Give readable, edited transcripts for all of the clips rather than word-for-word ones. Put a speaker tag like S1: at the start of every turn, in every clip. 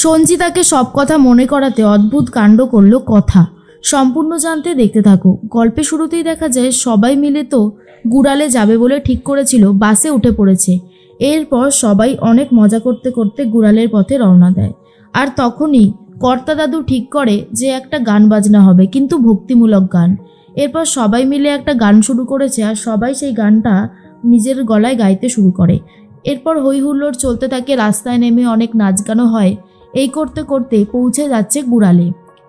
S1: সঞ্চিতাকে সব কথা মনে করাতে অদ্ভুত কাণ্ড করলো কথা। সম্পূর্ণ জানতে দেখতে থাকো। গল্পে শুরুতেই দেখা যায় সবাই মিলে তো গুড়ালে যাবে বলে ঠিক করেছিল, বাসে উঠে পড়েছে। এরপর সবাই অনেক মজা করতে করতে গুড়ালের পথে রওনা দেয়। আর তখনই কর্তা দাদু ঠিক করে যে একটা গান বাজনা হবে, কিন্তু ভক্তিমূলক গান। এরপর সবাই মিলে একটা গান শুরু করেছে আর সবাই সেই গানটা নিজের গলায় গাইতে শুরু করে। এরপর হই হুল্লোড় চলতে থাকে, রাস্তায় নেমে অনেক নাচ গানও হয়। এই করতে করতে পৌঁছে যাচ্ছে গুড়ালে।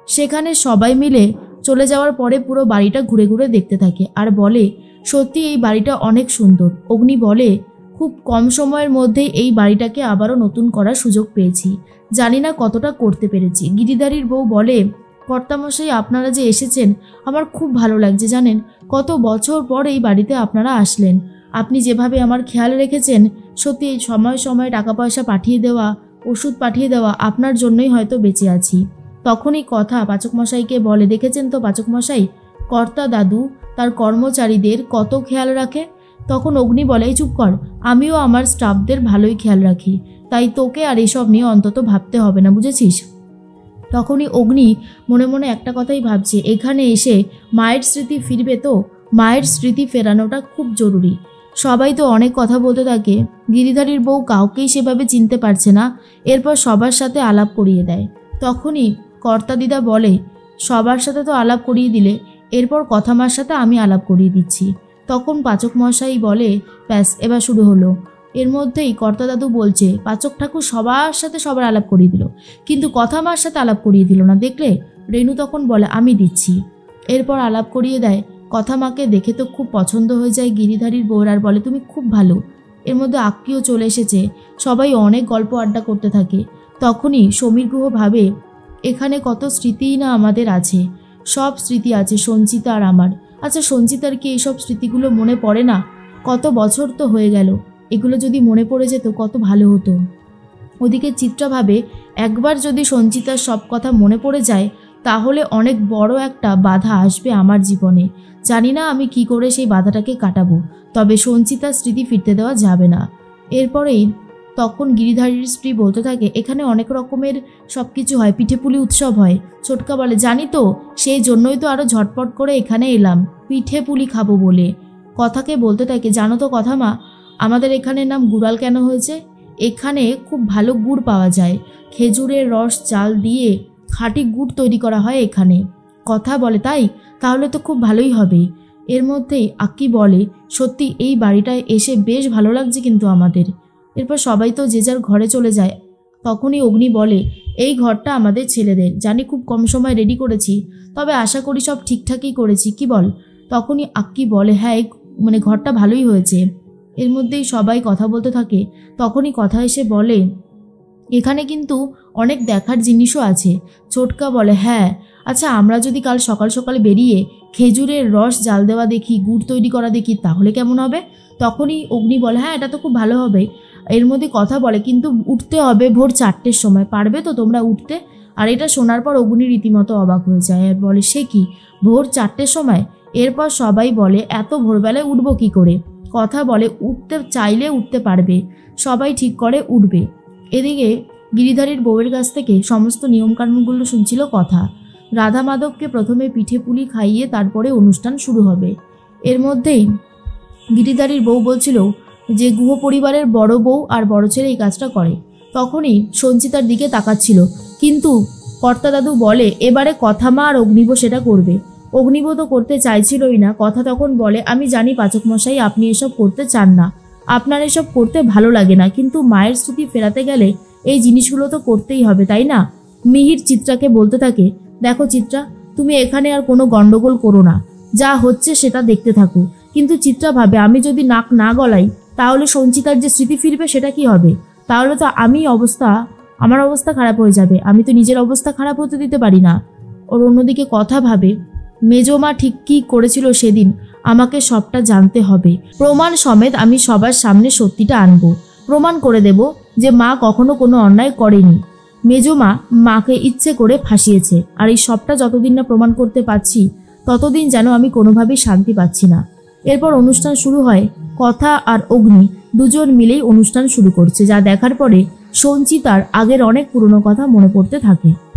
S1: সেখানে সবাই মিলে চলে যাওয়ার পরে পুরো বাড়িটা ঘুরে ঘুরে দেখতে থাকে আর বলে সত্যি এই বাড়িটা অনেক সুন্দর। অগ্নি বলে খুব কম সময়ের মধ্যেই এই বাড়িটাকে আবারও নতুন করার সুযোগ পেয়েছি, জানি না কতটা করতে পেরেছি। গিরিধারীর বউ বলে কর্তামশাই আপনারা যে এসেছেন আমার খুব ভালো লাগছে, জানেন কত বছর পর এই বাড়িতে আপনারা আসলেন। আপনি যেভাবে আমার খেয়াল রেখেছেন, সত্যি এই সময় সময় টাকা পয়সা পাঠিয়ে দেওয়া, ওষুধ পাঠিয়ে দেওয়া, আপনার জন্যই হয়তো বেঁচে আছি। তখনই কথা পাচকমশাইকে বলে দেখেছেন তো পাচকমশাই, কর্তা দাদু তার কর্মচারীদের কত খেয়াল রাখে। তখন অগ্নি বলে এই চুপ কর, আমিও আমার স্টাফদের ভালোই খেয়াল রাখি, তাই তোকে আর এসব নিয়ে অন্তত ভাবতে হবে না, বুঝেছিস। তখনই অগ্নি মনে মনে একটা কথাই ভাবছে, এখানে এসে মায়ের স্মৃতি ফিরবে তো, মায়ের স্মৃতি ফেরানোটা খুব জরুরি। সবাই তো অনেক কথা বলতে থাকে, গিরিধারীর বউ কাউকেই সেভাবে চিনতে পারছে না। এরপর সবার সাথে আলাপ করিয়ে দেয়। তখনই কর্তা দিদা বলে সবার সাথে তো আলাপ করিয়ে দিলে, এরপর কথামার সাথে আমি আলাপ করিয়ে দিচ্ছি। তখন পাচক মশাই বলে ব্যাস এবার শুরু হলো। এর মধ্যেই কর্তা দাদু বলছে পাচক ঠাকুর সবার সাথে সবার আলাপ করিয়ে দিল, কিন্তু কথামার সাথে আলাপ করিয়ে দিল না, দেখলে। রেনু তখন বলে আমি দিচ্ছি। এরপর আলাপ করিয়ে দেয়। কথা মাকে দেখে তো খুব পছন্দ হয়ে যায় গিরিধারীর বউর, আর বলে তুমি খুব ভালো। এর মধ্যে আক্কিও চলে এসেছে, সবাই অনেক গল্প আড্ডা করতে থাকে। তখনই সমীর গুহ ভাবে এখানে কত স্মৃতিই না আমাদের আছে, সব স্মৃতি আছে সঞ্চিতা আর আমার। আচ্ছা সঞ্চিতার কি এইসব স্মৃতিগুলো মনে পড়ে না? কত বছর তো হয়ে গেল, এগুলো যদি মনে পড়ে যেত কত ভালো হতো। ওদিকে চিত্রা ভাবে একবার যদি সঞ্চিতার সব কথা মনে পড়ে যায় তাহলে অনেক বড় একটা বাধা আসবে আমার জীবনে। জানি না আমি কি করে সেই বাধাটাকে কাটাবো, তবে সঞ্চিতার স্মৃতি ফিরতে দেওয়া যাবে না। এরপরেই তখন গিরিধারীর স্ত্রী বলতে থাকে এখানে অনেক রকমের সব কিছু হয়, পিঠেপুলি উৎসব হয়। ছোটকা বলে জানি তো, সেই জন্যই তো আরও ঝটপট করে এখানে এলাম, পিঠেপুলি খাবো বলে। কথাকে বলতে থাকে জানো তো কথা মা, আমাদের এখানে নাম গুড়াল কেন হয়েছে? এখানে খুব ভালো গুড় পাওয়া যায়, খেজুরের রস চাল দিয়ে খাঁটি গুড় তৈরি করা হয় এখানে। কথা বলে তাই, তাহলে তো খুব ভালোই হবে। এর মধ্যেই আক্কি বলে সত্যি এই বাড়িটায় এসে বেশ ভালো লাগছে কিন্তু আমাদের। এরপর সবাই তো যে যার ঘরে চলে যায়। তখনই অগ্নি বলে এই ঘরটা আমাদের ছেলেদের, জানি খুব কম সময় রেডি করেছি, তবে আশা করি সব ঠিকঠাকই করেছি, কি বল? তখনই আক্কি বলে হ্যাঁ ঘরটা ভালোই হয়েছে। এর মধ্যেই সবাই কথা বলতে থাকে। তখনই কথা এসে বলে এখানে কিন্তু অনেক দেখার জিনিসও আছে। ছোটকা বলে হ্যাঁ, আচ্ছা আমরা যদি কাল সকাল সকালে বেরিয়ে খেজুরের রস জাল দেওয়া দেখি, গুড় তৈরি করা দেখি, তাহলে কেমন হবে? তখনই অগ্নি বলে হ্যাঁ এটা তো খুব ভালো হবে। এর মধ্যে কথা বলে কিন্তু উঠতে হবে ভোর 4টের সময়, পারবে তো তোমরা উঠতে? আর এটা শোনার পর অগ্নি রীতিমতো অবাক হয়ে যায় আর বলে সে কি, ভোর 4টের সময়? এরপর সবাই বলে এত ভোরবেলায় উঠবো কি করে? কথা বলে উঠতে চাইলে উঠতে পারবে, সবাই ঠিক করে উঠবে। এদিকে গিরিধারীর বউয়ের কাছ থেকে সমস্ত নিয়মকানুনগুলো শুনছিল কথা। রাধা মাধবকে প্রথমে পিঠে পুলি খাইয়ে তারপরে অনুষ্ঠান শুরু হবে। এর মধ্যেই গিরিধারীর বউ বলছিল যে গুহ পরিবারের বড় বউ আর বড় ছেলে এই কাজটা করে। তখনই সঞ্চিতার দিকে তাকাচ্ছিল, কিন্তু কর্তা দাদু বলে এবারে কথা মা আর অগ্নিব সেটা করবে। অগ্নিব তো করতে চাইছিলই না। কথা তখন বলে আমি জানি পাচক মশাই আপনি এসব করতে চান না, আপনার এসব করতে ভালো লাগে না, কিন্তু মায়ের স্মৃতি ফেরাতে গেলে এই জিনিসগুলো তো করতেই হবে, তাই না? মিহির চিত্রাকে বলতে থাকে দেখো চিত্রা, তুমি এখানে আর কোনো গন্ডগোল করো না, যা হচ্ছে সেটা দেখতে থাকো। কিন্তু চিত্রা ভাবে আমি যদি নাক না গলাই তাহলে সঞ্চিতার যে স্মৃতি ফিরবে সেটা কি হবে? তাহলে তো আমার অবস্থা খারাপ হয়ে যাবে, আমি তো নিজের অবস্থা খারাপ হতে দিতে পারি না। ওর অন্যদিকে কথা ভাবে মেজমা ঠিক কী করেছিল সেদিন, আমাকে সবটা জানতে হবে, প্রমাণ সমেত আমি সবার সামনে সত্যিটা আনবো, প্রমাণ করে দেব যে মা কখনো কোনো অন্যায় করেনি। মেজমা মাকে ইচ্ছে করে ফাঁসিয়েছে, আর এই সবটা যতদিন না প্রমাণ করতে পারছি ততদিন যেন আমি কোনোভাবেই শান্তি পাচ্ছি না। এরপর অনুষ্ঠান শুরু হয়। কথা আর অগ্নি দুজন মিলেই অনুষ্ঠান শুরু করছে, যা দেখার পরে সঞ্চিতার আগের অনেক পুরনো কথা মনে পড়তে থাকে।